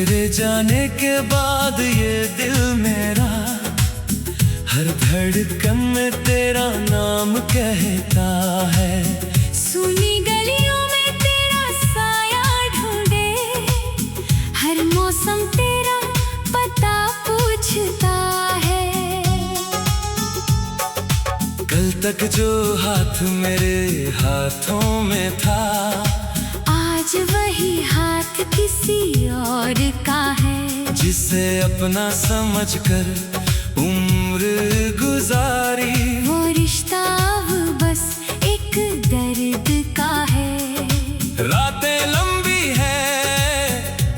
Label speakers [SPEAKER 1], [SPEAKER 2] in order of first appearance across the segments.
[SPEAKER 1] तेरे जाने के बाद ये दिल मेरा हर धड़कन में तेरा नाम कहता है।
[SPEAKER 2] सुनी गलियों में तेरा साया ढूंढे, हर मौसम तेरा पता पूछता है।
[SPEAKER 1] कल तक जो हाथ मेरे हाथों में था,
[SPEAKER 2] आज वही हाथ किसी और का है।
[SPEAKER 1] जिसे अपना समझकर उम्र गुजारी,
[SPEAKER 2] वो रिश्ता अब बस एक दर्द का है।
[SPEAKER 1] रातें लंबी है,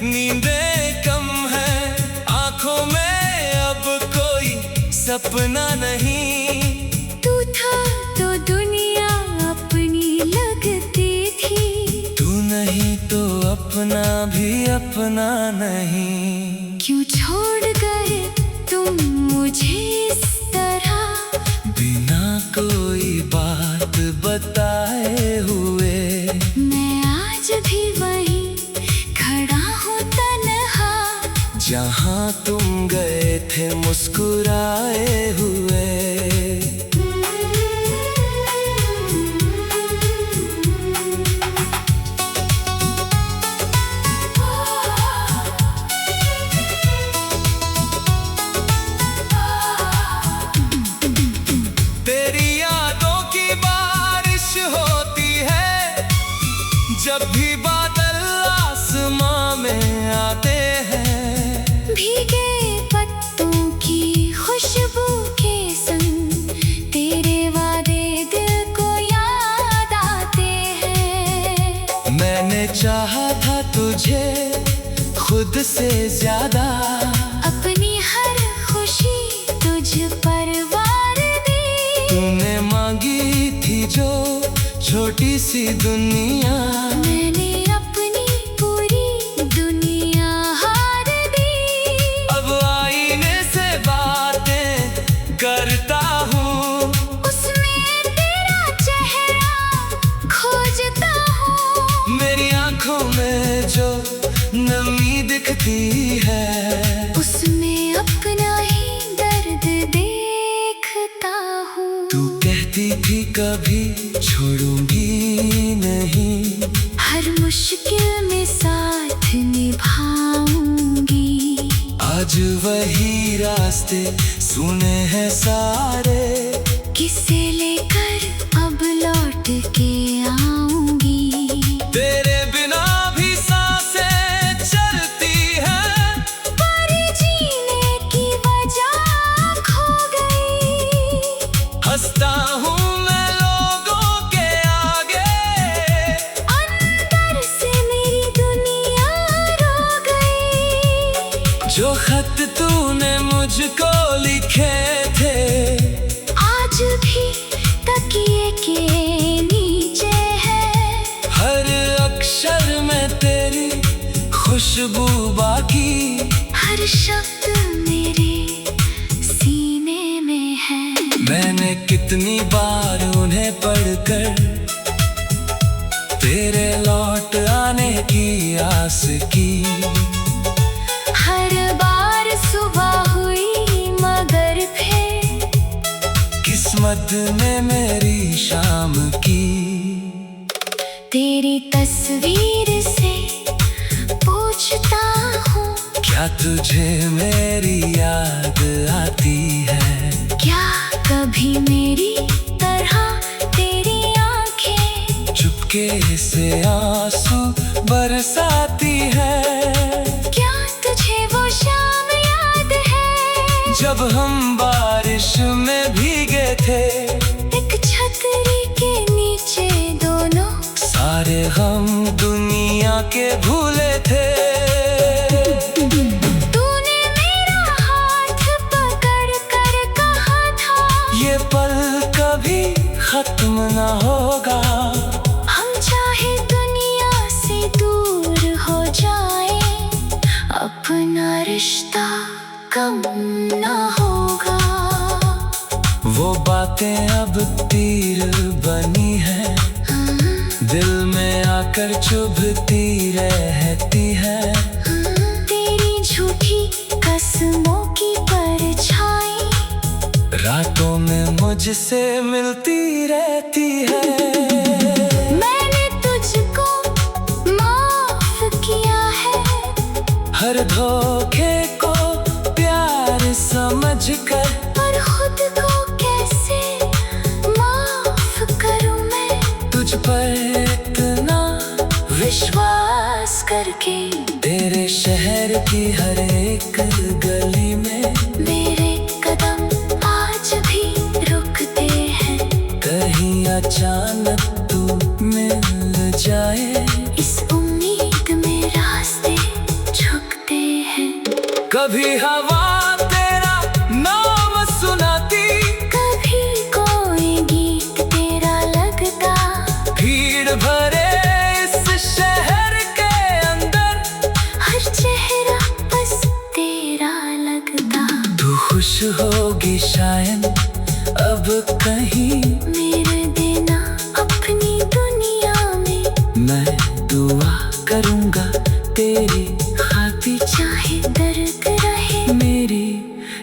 [SPEAKER 1] नींदें कम है, आंखों में अब कोई सपना नहीं।
[SPEAKER 2] तू था तो दुनिया अपनी लगती थी,
[SPEAKER 1] तू नहीं तो अपना भी अपना नहीं।
[SPEAKER 2] क्यों छोड़ गए तुम मुझे इस तरह,
[SPEAKER 1] बिना कोई बात बताए हुए।
[SPEAKER 2] मैं आज भी वहीं खड़ा हूँ तन्हा,
[SPEAKER 1] जहाँ तुम गए थे मुस्कुराए हुए। तेरी यादों की बारिश होती है, जब भी बादल आसमां में आते हैं।
[SPEAKER 2] भीगे पत्तों की खुशबू के संग तेरे वादे दिल को याद आते हैं।
[SPEAKER 1] मैंने चाहा था तुझे खुद से ज्यादा,
[SPEAKER 2] अपनी हर खुशी तुझ पर वार दी।
[SPEAKER 1] तूने मांगी थी जो छोटी सी दुनिया,
[SPEAKER 2] मैंने अपनी पूरी दुनिया हार दी।
[SPEAKER 1] अब आईने से बातें करता हूँ,
[SPEAKER 2] उसमें तेरा चेहरा खोजता हूँ।
[SPEAKER 1] मेरी आंखों में जो नमी दिखती है,
[SPEAKER 2] उसमें अपना ही दर्द देखता हूँ।
[SPEAKER 1] तू कहती थी कभी छोड़ूंगी नहीं,
[SPEAKER 2] हर मुश्किल में साथ निभाऊंगी।
[SPEAKER 1] आज वही रास्ते सुने हैं सारे,
[SPEAKER 2] किसे लेकर अब लौट के आऊंगी।
[SPEAKER 1] तेरे बिना भी सांसें चलती हैं,
[SPEAKER 2] पर जीने की वजह खो गई।
[SPEAKER 1] हंसता हूँ मैं लोगों के आगे,
[SPEAKER 2] अंदर से मेरी दुनिया रो गई।
[SPEAKER 1] जो खत तूने मुझको लिखे थे,
[SPEAKER 2] आज भी तकिए के नीचे है।
[SPEAKER 1] हर अक्षर में तेरी खुशबू बाकी,
[SPEAKER 2] हर शब्द मेरे सीने में है।
[SPEAKER 1] मैंने कितनी बार उन्हें पढ़कर तेरे लौट आने की आस की।
[SPEAKER 2] हर बार सुबह हुई मगर फिर
[SPEAKER 1] किस्मत ने मेरी शाम की।
[SPEAKER 2] तेरी तस्वीर से पूछता हूँ,
[SPEAKER 1] क्या तुझे मेरी याद आती है?
[SPEAKER 2] क्या कभी मेरी तरह तेरी आंखें
[SPEAKER 1] चुपके से आंसू बरसाती है?
[SPEAKER 2] क्या तुझे वो शाम याद है,
[SPEAKER 1] जब हम बारिश में भीगे थे,
[SPEAKER 2] एक छतरी के नीचे दोनों
[SPEAKER 1] सारे हम दुनिया के भूले थे।
[SPEAKER 2] तूने मेरा हाथ पकड़ कर कहा था,
[SPEAKER 1] ये पल कभी खत्म न होगा।
[SPEAKER 2] हम चाहे दुनिया से दूर हो जाए, अपना रिश्ता कम न होगा।
[SPEAKER 1] वो बातें अब तीर बनी है, दिल में आकर चुभती रहती है।
[SPEAKER 2] तेरी मौसमों की परछाई
[SPEAKER 1] रातों में मुझसे मिलती रहती है।
[SPEAKER 2] मैंने तुझको माफ किया है,
[SPEAKER 1] हर धोखे को प्यार समझकर।
[SPEAKER 2] और खुद को कैसे माफ करूं मैं,
[SPEAKER 1] तुझ पर इतना
[SPEAKER 2] विश्वास करके।
[SPEAKER 1] तेरे शहर की हर एक गली में
[SPEAKER 2] मेरे कदम आज भी रुकते हैं,
[SPEAKER 1] कहीं अचानक तू मिल जाए।
[SPEAKER 2] इस उम्मीद में रास्ते झुकते हैं।
[SPEAKER 1] कभी हवा तेरा नाम सुनाती,
[SPEAKER 2] कभी कोई गीत तेरा लगता,
[SPEAKER 1] भीड़ भरे इस शहर के अंदर
[SPEAKER 2] हर चेहरा बस तेरा लगता।
[SPEAKER 1] तू खुश होगी शायद अब कहीं,
[SPEAKER 2] मेरे देना अपनी दुनिया में।
[SPEAKER 1] मैं दुआ करूंगा तेरी खातिर,
[SPEAKER 2] चाहे दर्द रहे
[SPEAKER 1] मेरी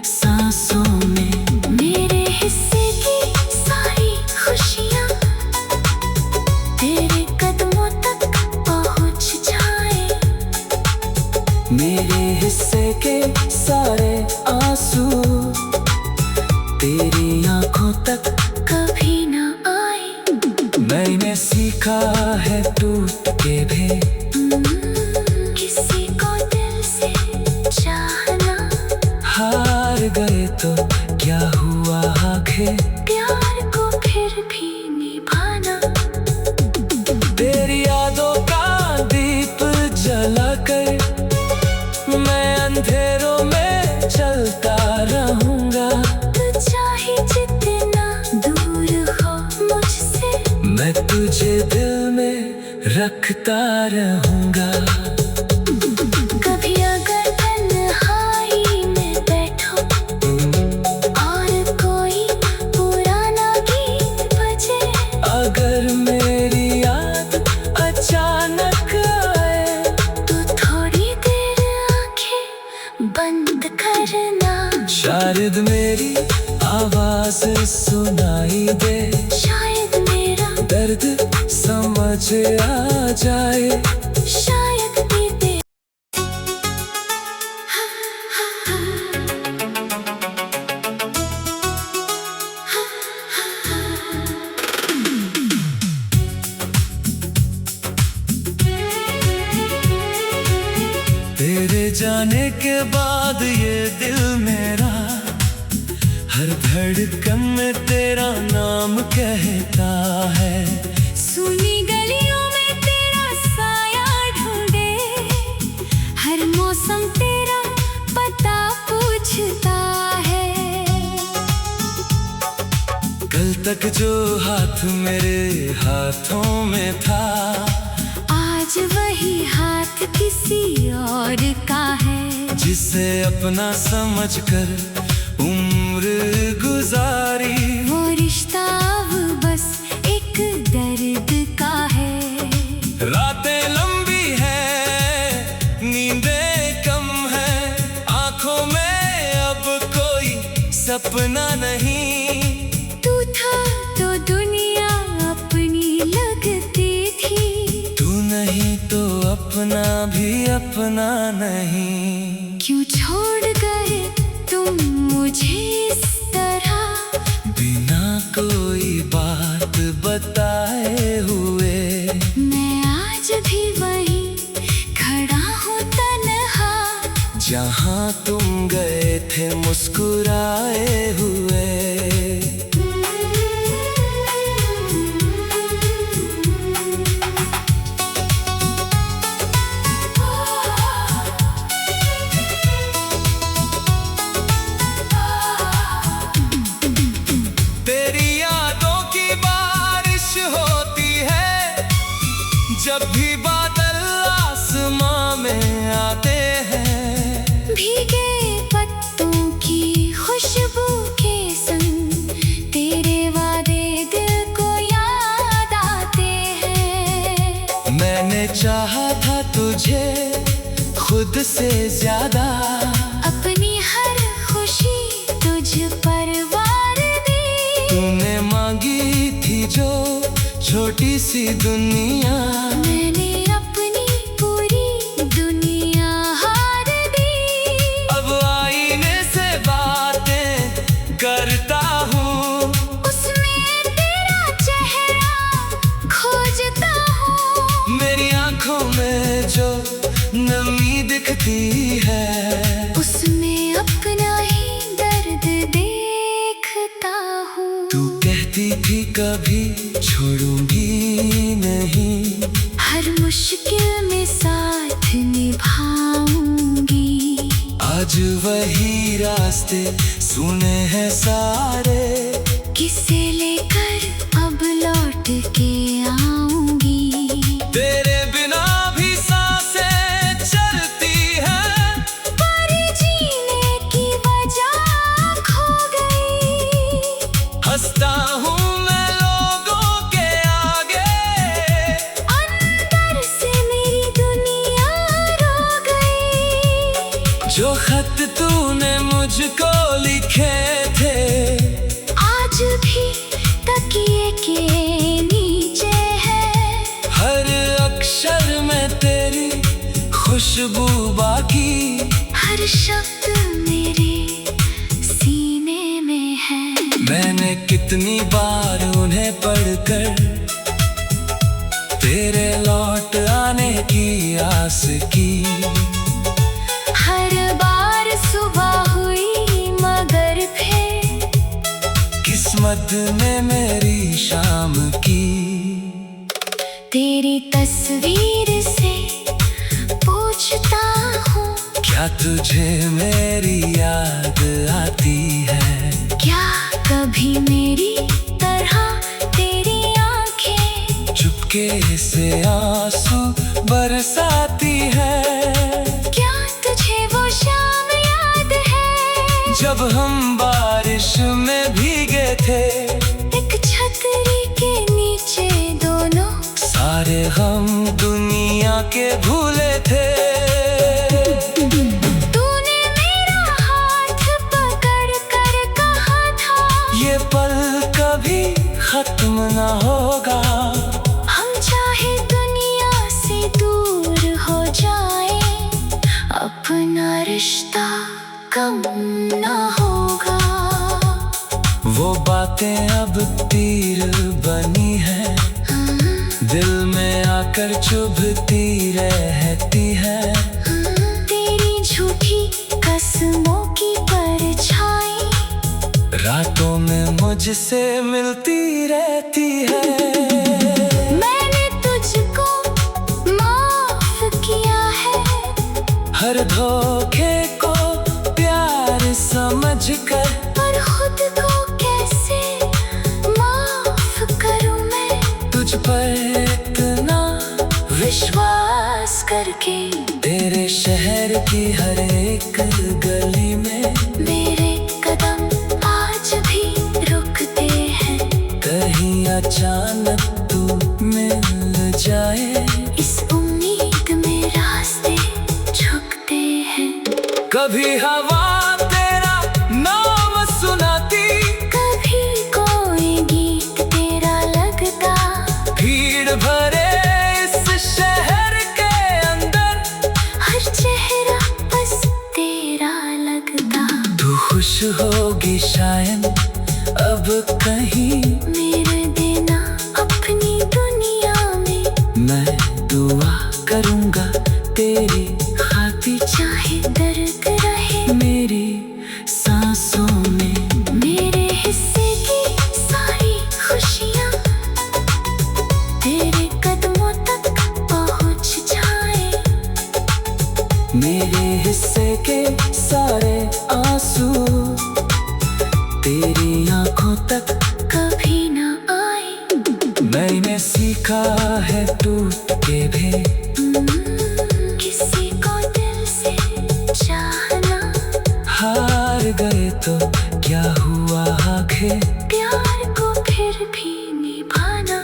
[SPEAKER 1] सांसों में।
[SPEAKER 2] मेरे हिस्से की सारी खुशियाँ तेरे कदमों तक पहुँच जाए।
[SPEAKER 1] मेरे हिस्से के सारे आंसू तेरी आंखों तक
[SPEAKER 2] कभी ना आए।
[SPEAKER 1] मैंने सीखा है टूट के भी
[SPEAKER 2] किसी को दिल से चाहना,
[SPEAKER 1] हार गए तो क्या हुआ आखिर,
[SPEAKER 2] प्यार को फिर भी निभाना।
[SPEAKER 1] तेरी यादों का दीप जलाकर मैं अंधेरों में चलता रहूंगा।
[SPEAKER 2] तू चाहे जितना दूर हो मुझसे,
[SPEAKER 1] मैं तुझे दिल में रखता रहूंगा।
[SPEAKER 2] कभी अगर तन्हाई में बैठो और कोई पुराना गीत बजे,
[SPEAKER 1] अगर मेरी याद अचानक आए
[SPEAKER 2] तो थोड़ी देर आंखें बंद करना।
[SPEAKER 1] शायद मेरी आवाज सुनाई दे,
[SPEAKER 2] शायद मेरा
[SPEAKER 1] दर्द समझ आ जाए।
[SPEAKER 2] शायद बीते।
[SPEAKER 1] तेरे जाने के बाद ये दिल मेरा हर धड़कन में तेरा नाम कहता है।
[SPEAKER 2] सुनी गलियों में तेरा साया ढूंढे, हर मौसम तेरा पता पूछता है।
[SPEAKER 1] कल तक जो हाथ मेरे हाथों में था,
[SPEAKER 2] आज वही हाथ किसी और का है।
[SPEAKER 1] जिसे अपना समझकर उम्र गुजारी,
[SPEAKER 2] वो रिश्ता अब बस एक दर्द का है।
[SPEAKER 1] रातें लंबी है, नींदें कम है, आंखों में अब कोई सपना नहीं।
[SPEAKER 2] तू था तो दुनिया अपनी लगती थी,
[SPEAKER 1] तू नहीं तो अपना भी अपना नहीं।
[SPEAKER 2] क्यों छोड़ गए तुम मुझे इस तरह,
[SPEAKER 1] बिना कोई बात बताए हुए।
[SPEAKER 2] मैं आज भी वहीं खड़ा हूँ तन्हा,
[SPEAKER 1] जहाँ तुम गए थे मुस्कुराए हुए। तेरी यादों की बारिश होती है, जब भी बादल आसमां में आते हैं।
[SPEAKER 2] भीगे पत्तों की खुशबू के संग तेरे वादे दिल को याद आते हैं।
[SPEAKER 1] मैंने चाहा था तुझे खुद से ज्यादा,
[SPEAKER 2] अपनी
[SPEAKER 1] छोटी सी दुनिया,
[SPEAKER 2] मैंने अपनी पूरी दुनिया हार दी।
[SPEAKER 1] अब आईने से बातें करता हूँ,
[SPEAKER 2] उसमें तेरा चेहरा खोजता हूँ।
[SPEAKER 1] मेरी आंखों में जो नमी दिखती है,
[SPEAKER 2] उसमें अपना ही दर्द देखता हूँ।
[SPEAKER 1] तू कहती थी कभी छोड़ूंगी नहीं,
[SPEAKER 2] हर मुश्किल में साथ निभाऊंगी।
[SPEAKER 1] आज वही रास्ते सुने हैं सारे,
[SPEAKER 2] किसे लेकर अब लौट के आऊंगी।
[SPEAKER 1] तेरे बिना भी सांसें चलती हैं,
[SPEAKER 2] पर जीने की वजह खो गई।
[SPEAKER 1] हंसता हूँ मैं लोगों के आगे,
[SPEAKER 2] अंदर से मेरी दुनिया रो गई।
[SPEAKER 1] जो खत तूने मुझको लिखे थे,
[SPEAKER 2] आज भी तकिए के नीचे है।
[SPEAKER 1] हर अक्षर में तेरी खुशबू बाकी,
[SPEAKER 2] हर शब्द मेरे सीने में है।
[SPEAKER 1] मैंने कितनी बार उन्हें पढ़कर तेरे लौट आने की आस की,
[SPEAKER 2] हर बार सुबह हुई मगर फिर
[SPEAKER 1] किस्मत ने मेरी शाम की।
[SPEAKER 2] तेरी तस्वीर से पूछता हूँ,
[SPEAKER 1] क्या तुझे मेरी याद आती है?
[SPEAKER 2] क्या कभी मेरी तरह तेरी आंखें
[SPEAKER 1] चुपके से आंसू बरसाती है?
[SPEAKER 2] क्या तुझे वो शाम याद है
[SPEAKER 1] जब हम बारिश में भीगे थे,
[SPEAKER 2] एक छतरी के नीचे दोनों
[SPEAKER 1] सारे हम दुनिया के भूले थे।
[SPEAKER 2] तूने मेरा हाथ पकड़ कर कहा था,
[SPEAKER 1] ये पल कभी खत्म ना होगा,
[SPEAKER 2] हम चाहे दुनिया से दूर हो जाए, अपना रिश्ता कम ना होगा।
[SPEAKER 1] वो बातें अब तीर बनी है, दिल में आकर चुभती रहती है।
[SPEAKER 2] तेरी झूठी कसमों की परछाई
[SPEAKER 1] रातों में मुझसे मिलती रहती है।
[SPEAKER 2] मैंने तुझको माफ किया है,
[SPEAKER 1] हर धोखे को प्यार समझकर,
[SPEAKER 2] पर खुद को कैसे माफ करूं मैं,
[SPEAKER 1] तुझ पर इतना
[SPEAKER 2] विश्वास करके।
[SPEAKER 1] तेरे शहर की हर एक गली में
[SPEAKER 2] मेरे कदम आज भी रुकते हैं,
[SPEAKER 1] कहीं अचानक तू मिल जाए,
[SPEAKER 2] इस उम्मीद में रास्ते झुकते हैं।
[SPEAKER 1] कभी हवा तेरा नाम सुनाती,
[SPEAKER 2] कभी कोई गीत तेरा लगता,
[SPEAKER 1] भीड़ भरे इस शहर के अंदर
[SPEAKER 2] हर चेहरा बस तेरा लगता।
[SPEAKER 1] तू खुश होगी शायद अब कहीं,
[SPEAKER 2] मेरे देना अपनी दुनिया में,
[SPEAKER 1] मैं दुआ करूँगा तेरी खातिर,
[SPEAKER 2] चाहे दर्द रहे
[SPEAKER 1] मेरी सांसों में।
[SPEAKER 2] मेरे हिस्से की सारी खुशियाँ तेरे कदमों तक पहुँच जाए।
[SPEAKER 1] मेरे हिस्से के सारे आंसू तेरी आंखों तक
[SPEAKER 2] कभी ना आए।
[SPEAKER 1] मैंने सीखा है टूट के भी,
[SPEAKER 2] किसी को दिल से चाहना,
[SPEAKER 1] हार गए तो क्या हुआ आखिर,
[SPEAKER 2] प्यार को फिर भी निभाना।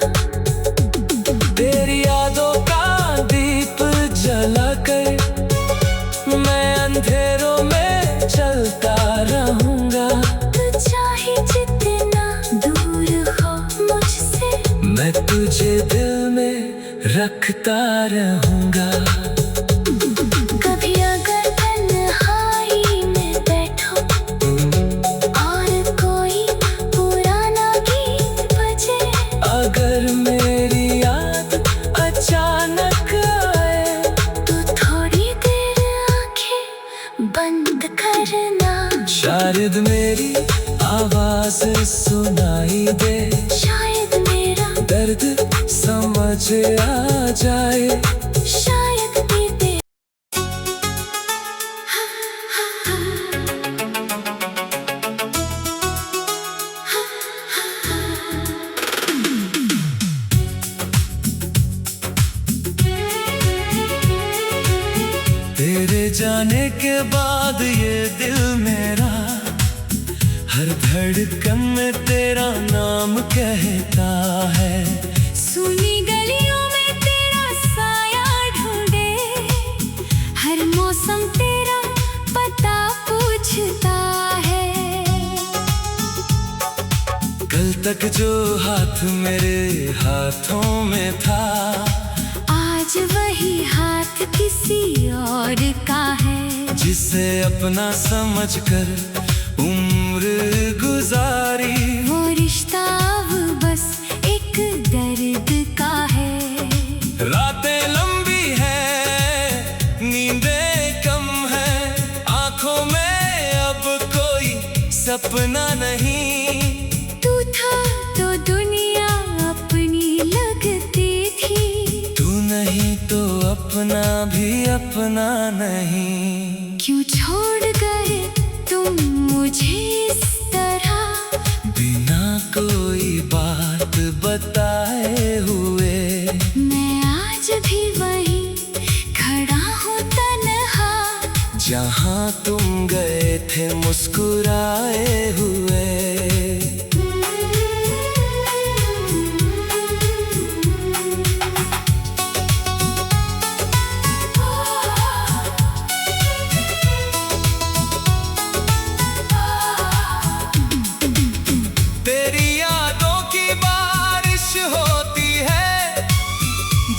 [SPEAKER 1] तेरी यादों का दीप जलाकर मैं अंधेरों में चलता रहूंगा।
[SPEAKER 2] तू चाहे जितना दूर हो मुझसे,
[SPEAKER 1] मैं तुझे लिखता रहूंगा।
[SPEAKER 2] कभी अगर तन्हाई में बैठो और कोई पुराना गीत बजे,
[SPEAKER 1] अगर मेरी याद अचानक आए,
[SPEAKER 2] तो थोड़ी देर आंखें बंद करना।
[SPEAKER 1] शायद मेरी आवाज सुनाई दे,
[SPEAKER 2] शायद मेरा
[SPEAKER 1] दर्द समझ आ जाए।
[SPEAKER 2] शायद बीते
[SPEAKER 1] तेरे जाने के बाद ये दिल मेरा हर धड़कन में तेरा नाम कहता है।
[SPEAKER 2] सुनी गलियों में तेरा साया ढूंढे, हर मौसम तेरा पता पूछता है।
[SPEAKER 1] कल तक जो हाथ मेरे हाथों में था,
[SPEAKER 2] आज वही हाथ किसी और का है।
[SPEAKER 1] जिसे अपना समझकर उम्र गुजारी,
[SPEAKER 2] वो रिश्ता अब बस एक दर्द का है।
[SPEAKER 1] रातें लंबी है, नींदें कम है, आंखों में अब कोई सपना नहीं।
[SPEAKER 2] तू था तो दुनिया अपनी लगती थी,
[SPEAKER 1] तू नहीं तो अपना भी अपना नहीं।
[SPEAKER 2] क्यों छोड़ गए तुम मुझे इस तरह,
[SPEAKER 1] बिना कोई बात बताए हुए।
[SPEAKER 2] मैं आज भी वहीं खड़ा हूँ तन्हा,
[SPEAKER 1] जहाँ तुम गए थे मुस्कुराए हुए। तेरी यादों की बारिश होती है,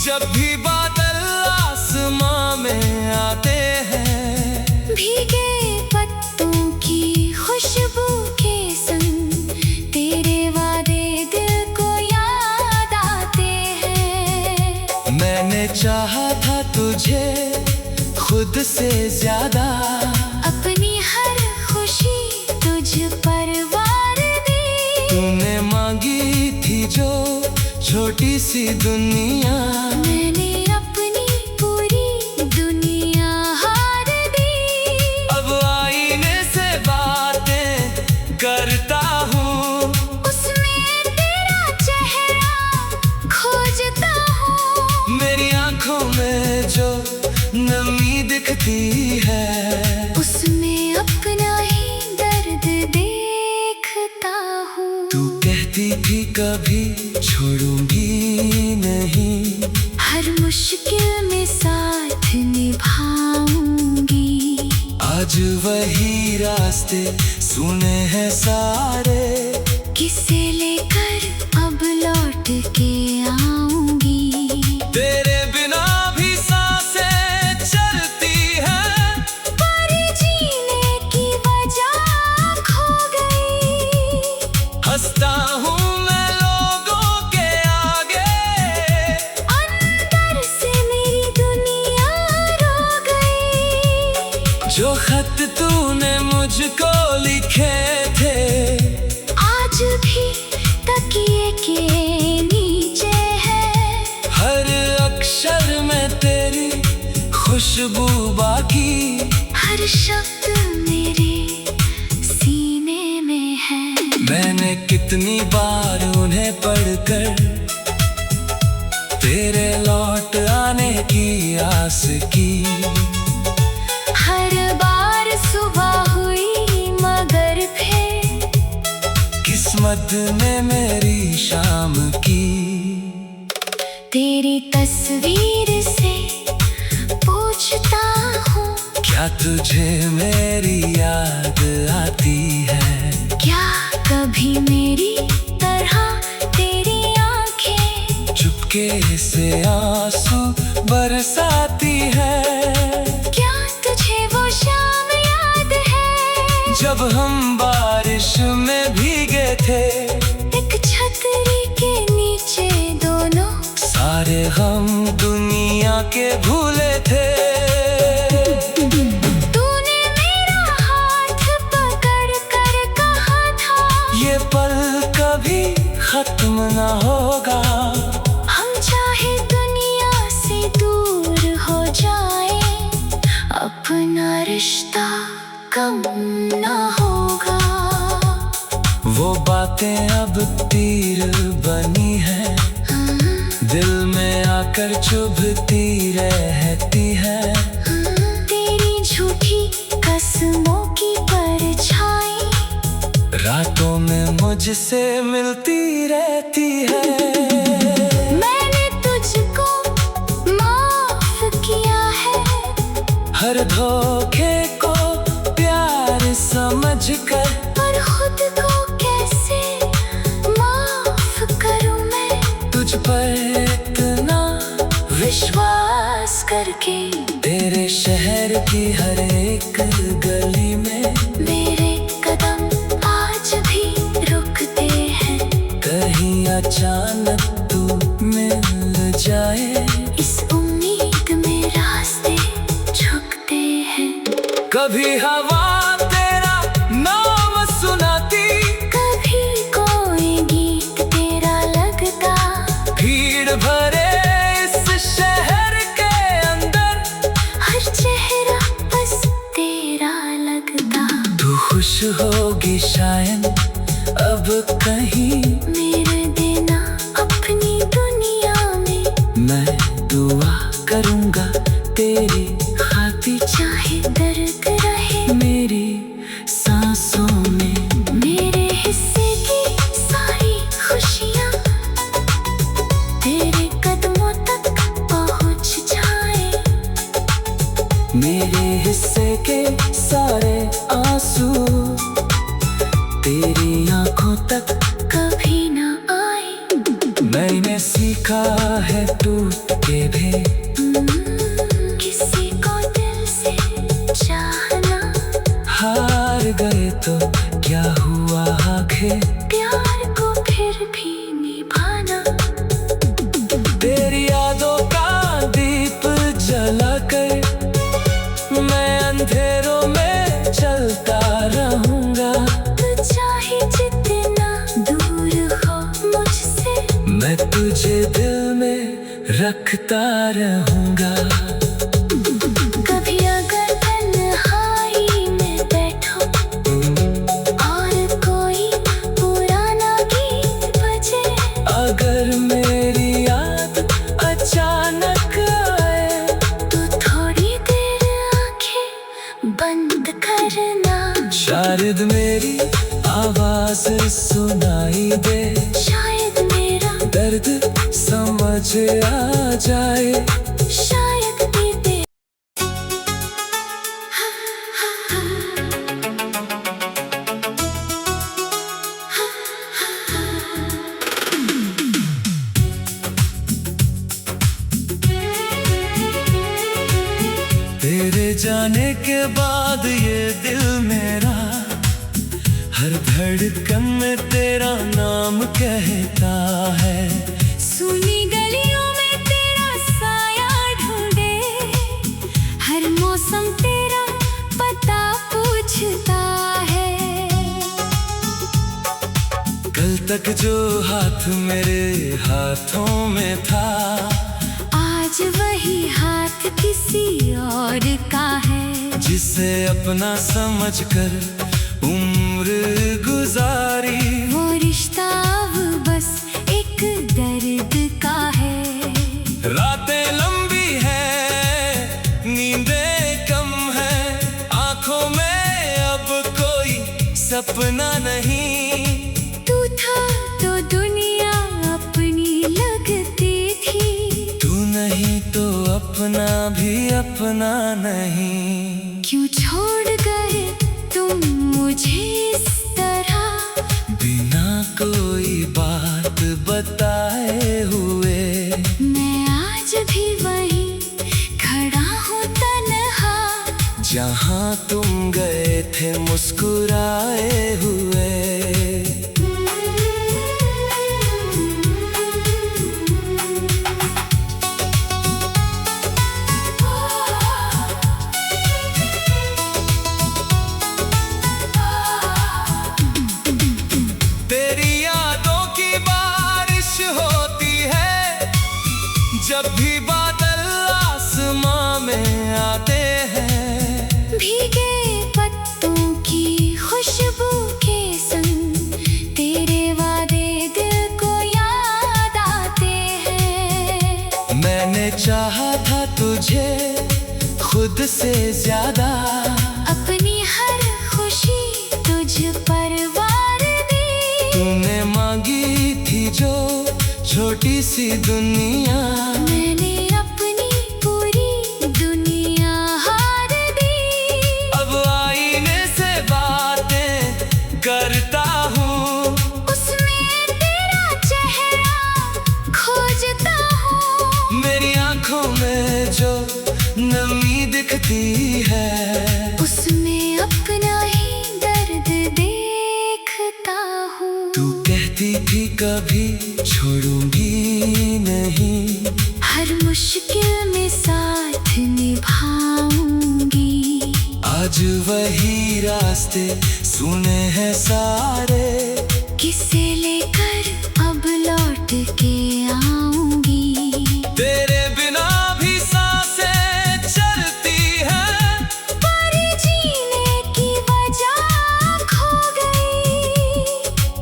[SPEAKER 1] जब भी बादल आसमां में आते हैं।
[SPEAKER 2] भीगे पत्तों की खुशबू के संग तेरे वादे दिल को याद आते हैं।
[SPEAKER 1] मैंने चाहा था तुझे खुद से ज्यादा,
[SPEAKER 2] अपनी हर खुशी तुझ पर वार दी।
[SPEAKER 1] तूने मांगी थी जो छोटी सी दुनिया,
[SPEAKER 2] मैंने अपनी पूरी दुनिया हार दी।
[SPEAKER 1] अब आईने से बातें करता हूँ,
[SPEAKER 2] उसमें तेरा चेहरा खोजता हूँ।
[SPEAKER 1] मेरी आंखों में जो नमी दिखती है,
[SPEAKER 2] उसमें अपना ही दर्द देखता हूँ।
[SPEAKER 1] तू कहती थी कभी छोड़ूंगी नहीं,
[SPEAKER 2] हर मुश्किल में साथ निभाऊंगी।
[SPEAKER 1] आज वही रास्ते सुने हैं सारे,
[SPEAKER 2] किसे लेकर अब लौट के आऊंगी।
[SPEAKER 1] तेरे बिना भी सांसें चलती हैं,
[SPEAKER 2] पर जीने की वजह खो गई।
[SPEAKER 1] हंसता हूँ मैं लोगों के आगे,
[SPEAKER 2] अंदर से मेरी दुनिया रो गई।
[SPEAKER 1] जो खत तूने मुझको लिखे थे,
[SPEAKER 2] आज भी तकिए के नीचे है।
[SPEAKER 1] हर अक्षर में तेरी खुशबू बाकी,
[SPEAKER 2] हर शब्द मेरे सीने में है।
[SPEAKER 1] मैंने कितनी बार उन्हें पढ़कर तेरे लौट आने की आस की।
[SPEAKER 2] हर बार सुबह हुई मगर फिर
[SPEAKER 1] किस्मत ने मेरी शाम की।
[SPEAKER 2] तेरी तस्वीर से पूछता हूँ,
[SPEAKER 1] क्या तुझे मेरी याद आती है?
[SPEAKER 2] क्या कभी मेरी तरह तेरी आंखें
[SPEAKER 1] चुपके से आंसू बरसाती है।
[SPEAKER 2] क्या तुझे वो शाम याद है
[SPEAKER 1] जब हम बारिश में भीगे थे,
[SPEAKER 2] एक छतरी के नीचे दोनों,
[SPEAKER 1] सारे हम दुनिया के भूले थे।
[SPEAKER 2] तूने मेरा हाथ पकड़ कर कहा था,
[SPEAKER 1] ये पल कभी खत्म ना होगा।
[SPEAKER 2] हम चाहे दुनिया से दूर हो जाए, अपना रिश्ता कम ना होगा।
[SPEAKER 1] वो बातें अब तीर बनी है, दिल में आकर चुभती रहती है।
[SPEAKER 2] तेरी झूठी कसमों की परछाई
[SPEAKER 1] रातों में मुझसे मिलती रहती है।
[SPEAKER 2] मैंने तुझको माफ किया है,
[SPEAKER 1] हर धोखे को प्यार समझकर,
[SPEAKER 2] पर खुद को कैसे माफ करूं मैं,
[SPEAKER 1] तुझ पर इतना
[SPEAKER 2] विश्वास करके।
[SPEAKER 1] तेरे शहर की हर एक गली में
[SPEAKER 2] मेरे कदम आज भी रुकते हैं,
[SPEAKER 1] कहीं अचानक तू मिल जाए,
[SPEAKER 2] इस उम्मीद में रास्ते झुकते हैं।
[SPEAKER 1] कभी हवा तेरा नाम सुनाती,
[SPEAKER 2] कभी कोई गीत तेरा लगता,
[SPEAKER 1] भीड़ भरे इस शहर के अंदर,
[SPEAKER 2] हर चेहरा बस तेरा लगता।
[SPEAKER 1] तू खुश होगी शायद अब कहीं,
[SPEAKER 2] मेरे देना अपनी दुनिया में,
[SPEAKER 1] मैं दुआ करूंगा तेरी खातिर,
[SPEAKER 2] चाहे दर्द रहे
[SPEAKER 1] मेरी सांसों में।
[SPEAKER 2] मेरे हिस्से की सारी खुशियाँ तेरे कदमों तक पहुँच जाए,
[SPEAKER 1] मेरे हिस्से के सारे आंसू तेरी आंखों तक
[SPEAKER 2] कभी ना आए।
[SPEAKER 1] मैंने सीखा है टूट के भी
[SPEAKER 2] किसी को दिल से चाहना,
[SPEAKER 1] हार गए तो क्या हुआ आखिर,
[SPEAKER 2] प्यार को फिर भी निभाना।
[SPEAKER 1] तेरी यादों का दीप जलाकर मैं अंधेरों में चलता रहूंगा।
[SPEAKER 2] तू चाहे जितना दूर हो मुझसे,
[SPEAKER 1] मैं तुझे दिल में रखता रहूंगा।
[SPEAKER 2] कभी अगर तन्हाई में बैठो और कोई पुराना गीत बजे,
[SPEAKER 1] अगर मेरी याद अचानक आए,
[SPEAKER 2] तो थोड़ी देर आंखें बंद करना,
[SPEAKER 1] शायद मेरी आवाज सुनाई दे,
[SPEAKER 2] शायद मेरा
[SPEAKER 1] दर्द समझ आ जाए।
[SPEAKER 2] शायद बीते।
[SPEAKER 1] तेरे जाने के बाद ये दिल मेरा हर धड़कन में तेरा नाम कहता है।
[SPEAKER 2] सुनी गलियों में तेरा साया ढूंढे, हर मौसम तेरा पता पूछता है।
[SPEAKER 1] कल तक जो हाथ मेरे हाथों में था,
[SPEAKER 2] आज वही हाथ किसी और का है।
[SPEAKER 1] जिसे अपना समझकर उम्र गुजारी,
[SPEAKER 2] वो रिश्ता अब बस एक दर्द का है।
[SPEAKER 1] रातें लंबी है, नींदें कम है, आंखों में अब कोई सपना नहीं।
[SPEAKER 2] तू था तो दुनिया अपनी लगती थी,
[SPEAKER 1] तू नहीं तो अपना भी अपना नहीं।
[SPEAKER 2] क्यों छोड़ गए तुम मुझे इस तरह,
[SPEAKER 1] बिना कोई बात बताए हुए। जहाँ तुम गए थे मुस्कुराए हुए। तेरी यादों की बारिश होती है जब भी बादल आसमां में आते हैं।
[SPEAKER 2] भीगे पत्तों की खुशबू के संग तेरे वादे दिल को याद आते हैं।
[SPEAKER 1] मैंने चाहा था तुझे खुद से ज्यादा,
[SPEAKER 2] अपनी हर खुशी तुझ पर वार दी।
[SPEAKER 1] तूने मांगी थी जो छोटी सी दुनिया,
[SPEAKER 2] मैंने अपनी पूरी दुनिया हार दी।
[SPEAKER 1] अब आईने से बातें करता हूँ,
[SPEAKER 2] उसमें तेरा चेहरा खोजता हूँ।
[SPEAKER 1] मेरी आंखों में जो नमी दिखती है,
[SPEAKER 2] उसमें अपना ही दर्द देखता हूँ।
[SPEAKER 1] तू कहती थी कभी छोड़ूंगी नहीं,
[SPEAKER 2] हर मुश्किल में साथ निभाऊंगी।
[SPEAKER 1] आज वही रास्ते सुने हैं सारे,
[SPEAKER 2] किसे लेकर अब लौट के आऊंगी।
[SPEAKER 1] तेरे बिना भी सांसें चलती हैं,
[SPEAKER 2] पर जीने की वजह खो गई।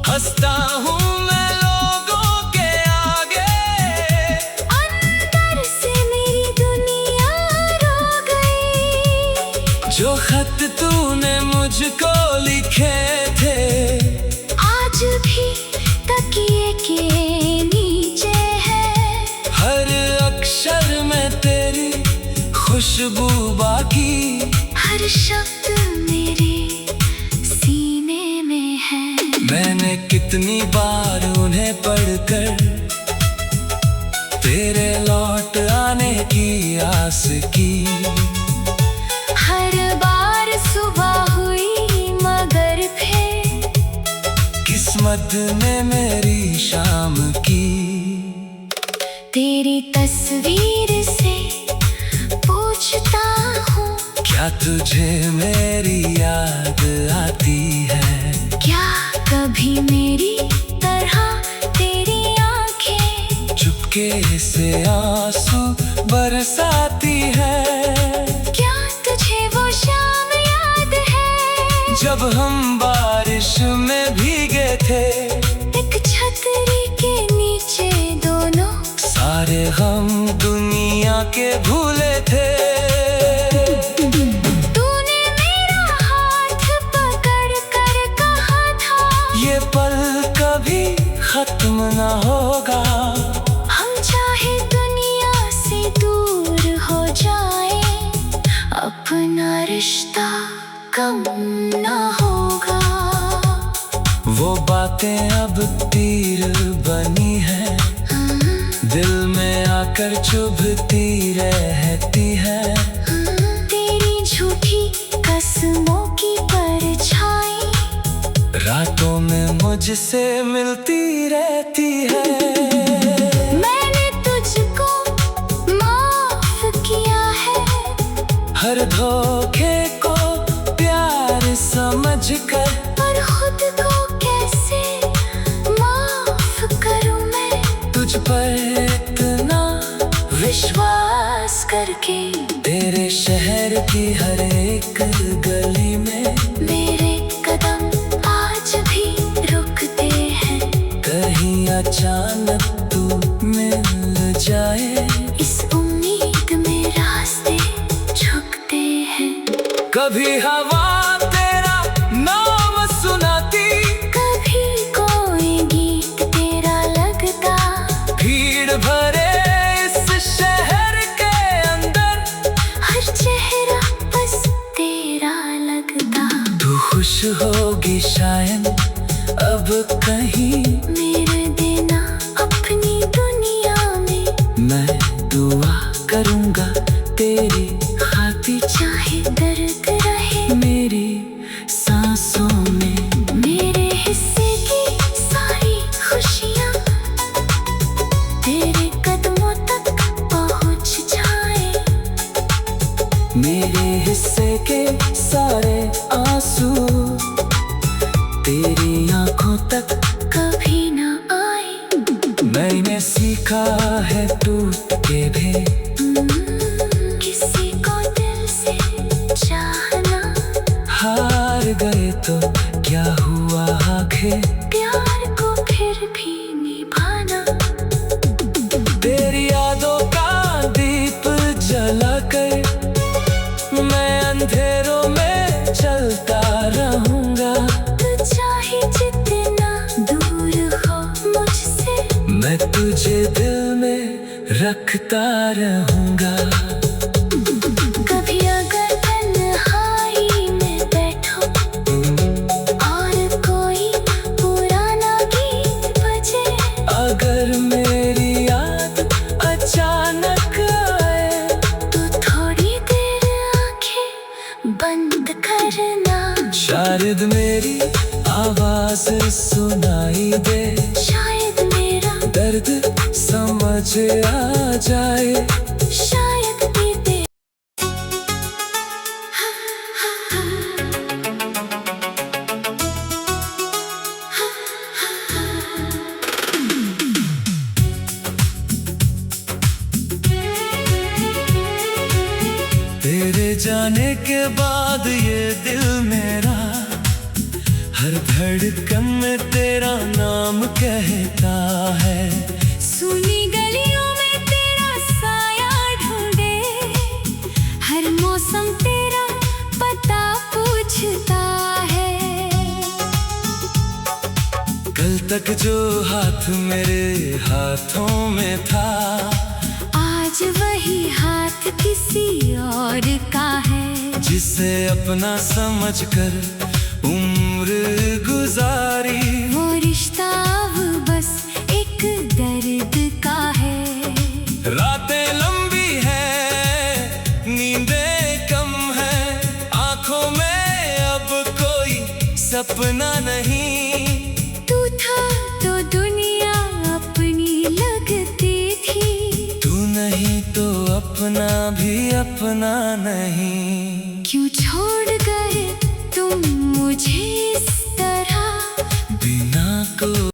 [SPEAKER 1] हंसता हूँ मैं लोगों के आगे,
[SPEAKER 2] अंदर से मेरी दुनिया रो गई।
[SPEAKER 1] जो खत तूने मुझको लिखे थे,
[SPEAKER 2] आज भी तकिए के नीचे है।
[SPEAKER 1] हर अक्षर में तेरी खुशबू बाकी,
[SPEAKER 2] हर शब्द मेरे सीने में है।
[SPEAKER 1] मैंने कितनी बार उन्हें पढ़कर तेरे लौट आने की आस की।
[SPEAKER 2] हर बार सुबह हुई मगर फिर
[SPEAKER 1] किस्मत ने मेरी शाम की।
[SPEAKER 2] तेरी तस्वीर से पूछता हूँ,
[SPEAKER 1] क्या तुझे मेरी याद आती है?
[SPEAKER 2] क्या कभी मेरी तरह तेरी आंखें
[SPEAKER 1] चुपके से आंसू बरसाती है?
[SPEAKER 2] क्या तुझे वो शाम याद है
[SPEAKER 1] जब हम बारिश में भीगे थे,
[SPEAKER 2] एक छतरी के नीचे दोनों
[SPEAKER 1] सारे हम दुनिया के भूले थे।
[SPEAKER 2] तूने मेरा हाथ पकड़ कर कहा था,
[SPEAKER 1] ये पल कभी खत्म ना होगा।
[SPEAKER 2] हम चाहे दुनिया से दूर हो जाए, अपना रिश्ता कम ना होगा।
[SPEAKER 1] वो बातें अब तीर बनी है, दिल में आकर चुभती रहती है।
[SPEAKER 2] तेरी झूठी कसमों की परछाई
[SPEAKER 1] रातों में मुझसे मिलती रहती है।
[SPEAKER 2] मैंने तुझको माफ किया है,
[SPEAKER 1] हर धोखे को प्यार समझकर,
[SPEAKER 2] पर खुद को कैसे माफ करूं मैं,
[SPEAKER 1] तुझ पर इतना
[SPEAKER 2] विश्वास करके।
[SPEAKER 1] तेरे शहर की हर एक गली में
[SPEAKER 2] मेरे कदम आज भी रुकते हैं,
[SPEAKER 1] कहीं अचानक तू मिल जाए।
[SPEAKER 2] इस उम्मीद में रास्ते झुकते हैं।
[SPEAKER 1] कभी हवा तेरा नाम सुनाती,
[SPEAKER 2] कभी कोई गीत तेरा लगता,
[SPEAKER 1] भीड़ भरे इस शहर के अंदर
[SPEAKER 2] हर चेहरा बस तेरा लगता।
[SPEAKER 1] तू खुश होगी शायद अब कहीं,
[SPEAKER 2] मेरे देना अपनी दुनिया में।
[SPEAKER 1] मैं दुआ करूंगा तेरी खातिर,
[SPEAKER 2] चाहे दर्द
[SPEAKER 1] सारे आंसू तेरी आंखों तक
[SPEAKER 2] कभी ना आए।
[SPEAKER 1] मैंने सीखा है टूट के भी
[SPEAKER 2] किसी को दिल से चाहना।
[SPEAKER 1] हार गए तो क्या हुआ आखिर,
[SPEAKER 2] प्यार को फिर भी निभाना।
[SPEAKER 1] तेरी यादों का दीप जला कर मैं अंधेरों में चलता रहूंगा।
[SPEAKER 2] तू चाहे जितना दूर हो मुझसे,
[SPEAKER 1] मैं तुझे दिल में रखता रहूंगा।
[SPEAKER 2] कभी अगर तन्हाई में बैठो और कोई पुराना गीत बजे,
[SPEAKER 1] अगर मेरी याद अचानक आए
[SPEAKER 2] तो थोड़ी देर आंखें बंद करना।
[SPEAKER 1] शायद मेरी आवाज सुनाई दे,
[SPEAKER 2] शायद मेरा
[SPEAKER 1] दर्द समझ आ जाए।
[SPEAKER 2] शायद बीते।
[SPEAKER 1] तेरे जाने के बाद ये दिल मेरा हर धड़कन में तेरा नाम कहता है।
[SPEAKER 2] सुनी गलियों में तेरा साया ढूंढे, हर मौसम तेरा पता पूछता है।
[SPEAKER 1] कल तक जो हाथ मेरे हाथों में था,
[SPEAKER 2] आज वही हाथ किसी और का है।
[SPEAKER 1] जिसे अपना समझकर उम्र गुजारी,
[SPEAKER 2] वो रिश्ता अब बस एक दर्द का है।
[SPEAKER 1] रातें लंबी है, नींदें कम है, आंखों में अब कोई सपना नहीं।
[SPEAKER 2] तू था तो दुनिया अपनी लगती थी,
[SPEAKER 1] तू नहीं तो अपना भी अपना नहीं।
[SPEAKER 2] क्यों छोड़ गए तुम मुझे इस तरह।
[SPEAKER 1] बिना को